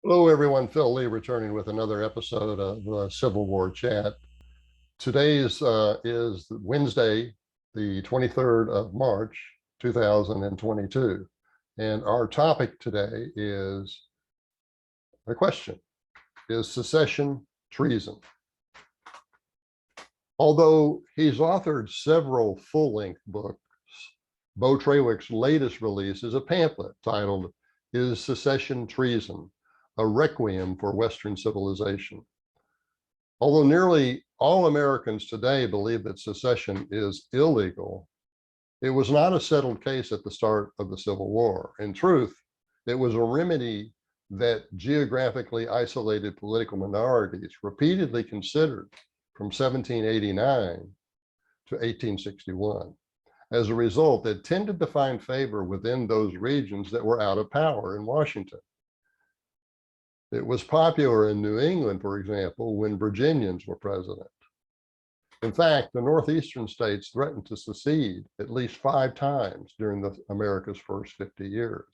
Hello, everyone. Phil Lee returning with another episode of Civil War Chat. Today's is Wednesday, the 23rd of March, 2022. And our topic today is a question: is secession treason? Although he's authored several full-length books, Bo Traywick's latest release is a pamphlet titled Is Secession Treason? A Requiem for Western Civilization. Although nearly all Americans today believe that secession is illegal, it was not a settled case at the start of the Civil War. In truth, it was a remedy that geographically isolated political minorities repeatedly considered from 1789 to 1861. As a result, it tended to find favor within those regions that were out of power in Washington. It was popular in New England, for example, when Virginians were president. In fact, the Northeastern states threatened to secede at least 5 times during America's first 60 years.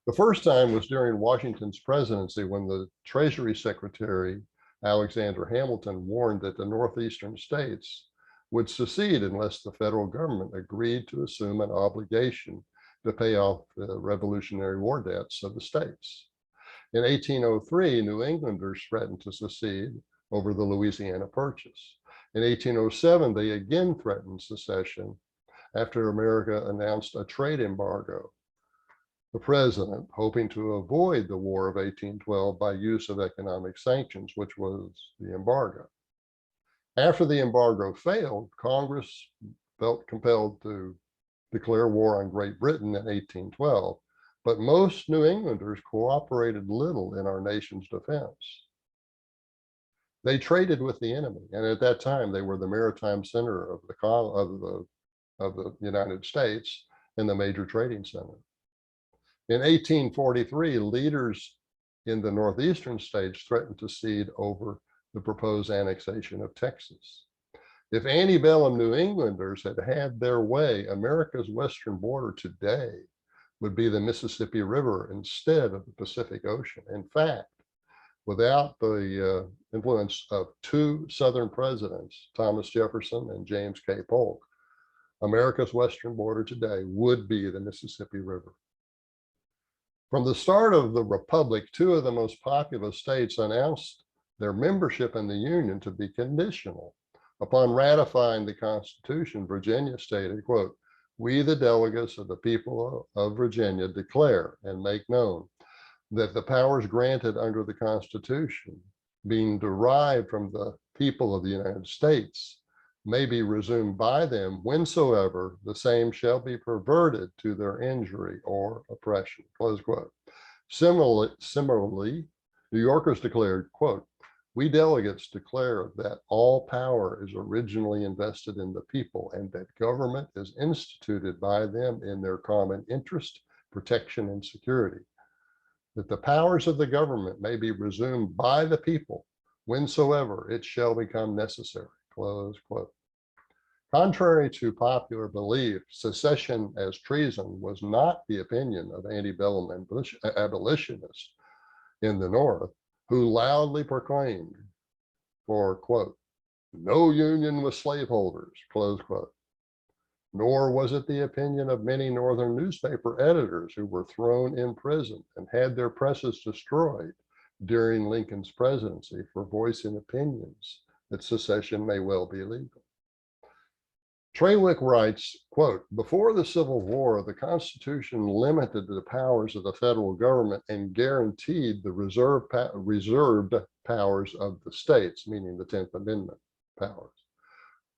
The first time was during Washington's presidency when the Treasury Secretary Alexander Hamilton warned that the Northeastern states would secede unless the federal government agreed to assume an obligation to pay off the Revolutionary War debts of the states. In 1803, New Englanders threatened to secede over the Louisiana Purchase. In 1807, they again threatened secession after America announced a trade embargo. The president, hoping to avoid the War of 1812 by use of economic sanctions, which was the embargo. After the embargo failed, Congress felt compelled to declare war on Great Britain in 1812. But most New Englanders cooperated little in our nation's defense. They traded with the enemy, and at that time they were the maritime center of the United States and the major trading center. In 1843, leaders in the Northeastern states threatened to cede over the proposed annexation of Texas. If antebellum New Englanders had had their way, America's western border today would be the Mississippi River instead of the Pacific Ocean. In fact, without the influence of 2 Southern presidents, Thomas Jefferson and James K. Polk, America's western border today would be the Mississippi River. From the start of the Republic, 2 of the most populous states announced their membership in the Union to be conditional. Upon ratifying the Constitution, Virginia stated, quote, "We, the delegates of the people of Virginia, declare and make known that the powers granted under the Constitution, being derived from the people of the United States, may be resumed by them whensoever the same shall be perverted to their injury or oppression," close quote. Similarly, New Yorkers declared, quote, "We delegates declare that all power is originally invested in the people and that government is instituted by them in their common interest, protection, and security. That the powers of the government may be resumed by the people whensoever it shall become necessary," close quote. Contrary to popular belief, secession as treason was not the opinion of antebellum abolitionists in the North, who loudly proclaimed for, quote, "no union with slaveholders," close quote. Nor was it the opinion of many Northern newspaper editors who were thrown in prison and had their presses destroyed during Lincoln's presidency for voicing opinions that secession may well be legal. Traywick writes, quote, "Before the Civil War, the Constitution limited the powers of the federal government and guaranteed the reserved powers of the states," meaning the 10th Amendment powers.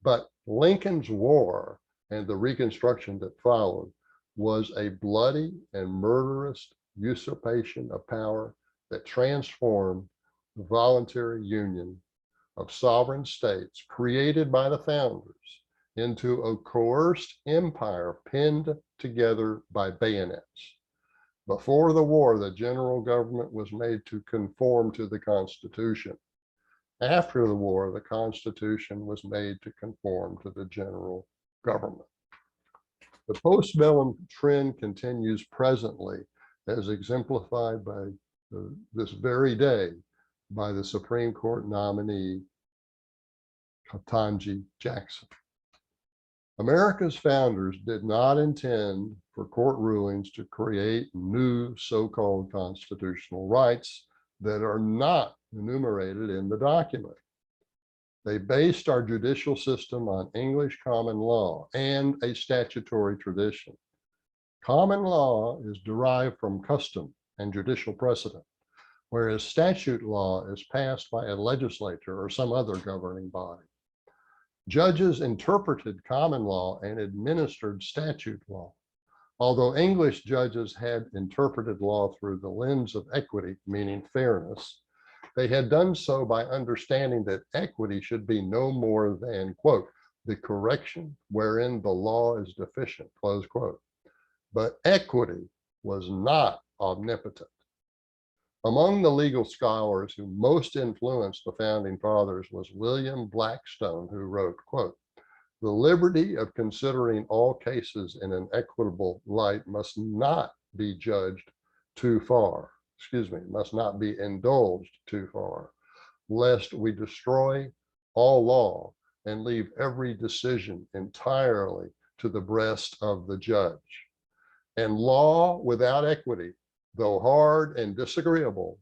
But Lincoln's War and the Reconstruction that followed was a bloody and murderous usurpation of power that transformed the voluntary union of sovereign states created by the founders into a coerced empire pinned together by bayonets. Before the war, the general government was made to conform to the Constitution. After the war, the Constitution was made to conform to the general government. The postbellum trend continues presently as exemplified by this very day by the Supreme Court nominee, Ketanji Jackson. America's founders did not intend for court rulings to create new so-called constitutional rights that are not enumerated in the document. They based our judicial system on English common law and a statutory tradition. Common law is derived from custom and judicial precedent, whereas statute law is passed by a legislature or some other governing body. Judges interpreted common law and administered statute law. Although English judges had interpreted law through the lens of equity, meaning fairness, they had done so by understanding that equity should be no more than, quote, the correction wherein the law is deficient, close quote. But equity was not omnipotent. Among the legal scholars who most influenced the founding fathers was William Blackstone, who wrote, quote, the liberty of considering all cases in an equitable light must not be judged too far, must not be indulged too far, lest we destroy all law and leave every decision entirely to the breast of the judge. And law without equity, though hard and disagreeable,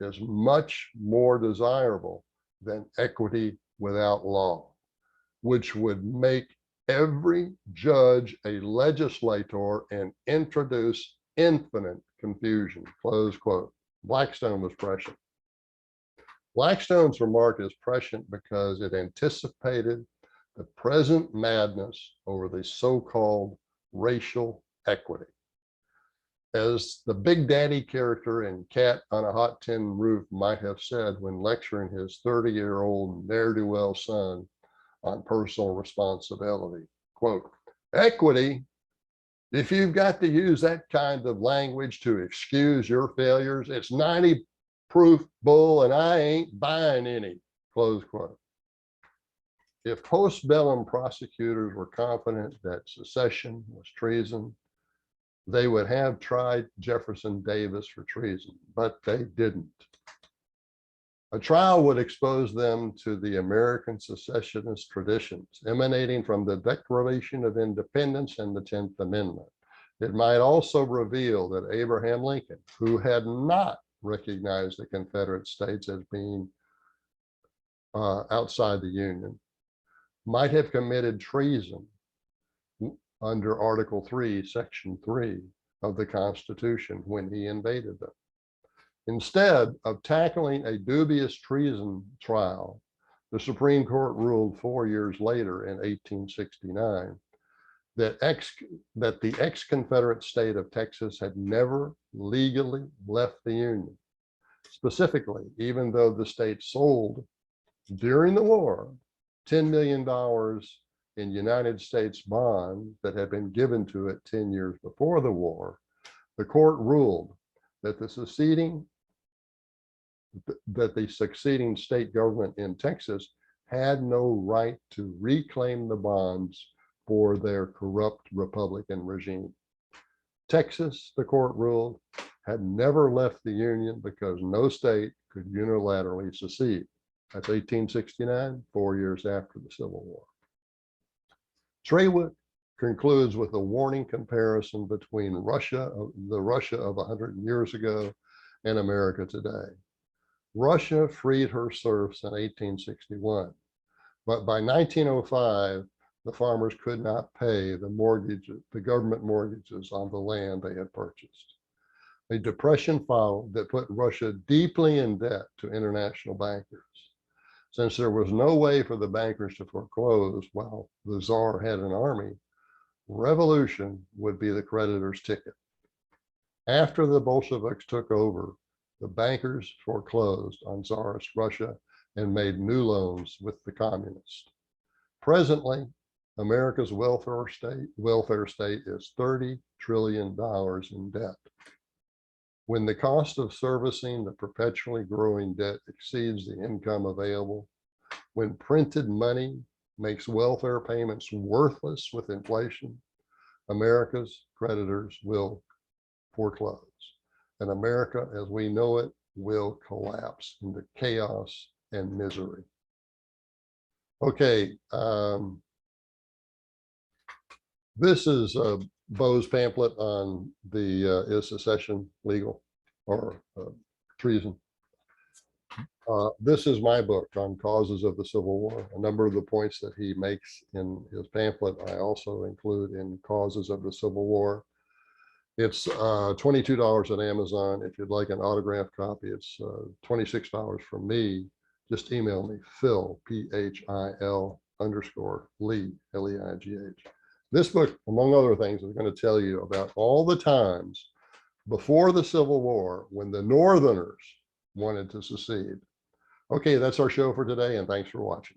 is much more desirable than equity without law, which would make every judge a legislator and introduce infinite confusion, close quote. Blackstone was prescient. Blackstone's remark is prescient because it anticipated the present madness over the so-called racial equity. As the Big Daddy character in Cat on a Hot Tin Roof might have said when lecturing his 30-year-old ne'er-do-well son on personal responsibility, quote, equity, if you've got to use that kind of language to excuse your failures, it's 90 proof bull and I ain't buying any, close quote. If postbellum prosecutors were confident that secession was treason, they would have tried Jefferson Davis for treason, but they didn't. A trial would expose them to the American secessionist traditions emanating from the Declaration of Independence and the 10th Amendment. It might also reveal that Abraham Lincoln, who had not recognized the Confederate States as being outside the Union, might have committed treason under Article 3, Section 3 of the Constitution when he invaded them. Instead of tackling a dubious treason trial, the Supreme Court ruled 4 years later in 1869 that the ex-Confederate state of Texas had never legally left the Union. Specifically, even though the state sold during the war $10 million in United States bonds that had been given to it 10 years before the war, the court ruled that the succeeding state government in Texas had no right to reclaim the bonds for their corrupt Republican regime. Texas, the court ruled, had never left the Union because no state could unilaterally secede. That's 1869, 4 years after the Civil War. Traywick concludes with a warning comparison between the Russia of 100 years ago and America today. Russia freed her serfs in 1861, but by 1905, the farmers could not pay the government mortgages on the land they had purchased. A depression followed that put Russia deeply in debt to international bankers. Since there was no way for the bankers to foreclose while the Tsar had an army, revolution would be the creditor's ticket. After the Bolsheviks took over, the bankers foreclosed on Tsarist Russia and made new loans with the communists. Presently, America's welfare state is $30 trillion in debt. When the cost of servicing the perpetually growing debt exceeds the income available, when printed money makes welfare payments worthless with inflation, America's creditors will foreclose, and America as we know it will collapse into chaos and misery. Okay, this is Bo's pamphlet on the is secession legal or treason. This is my book on causes of the Civil War. A number of the points that he makes in his pamphlet, I also include in Causes of the Civil War. It's $22 at Amazon. If you'd like an autographed copy, it's $26 from me. Just email me, Phil, Phil _Lee, Leigh. This book, among other things, is going to tell you about all the times before the Civil War when the Northerners wanted to secede. Okay, that's our show for today, and thanks for watching.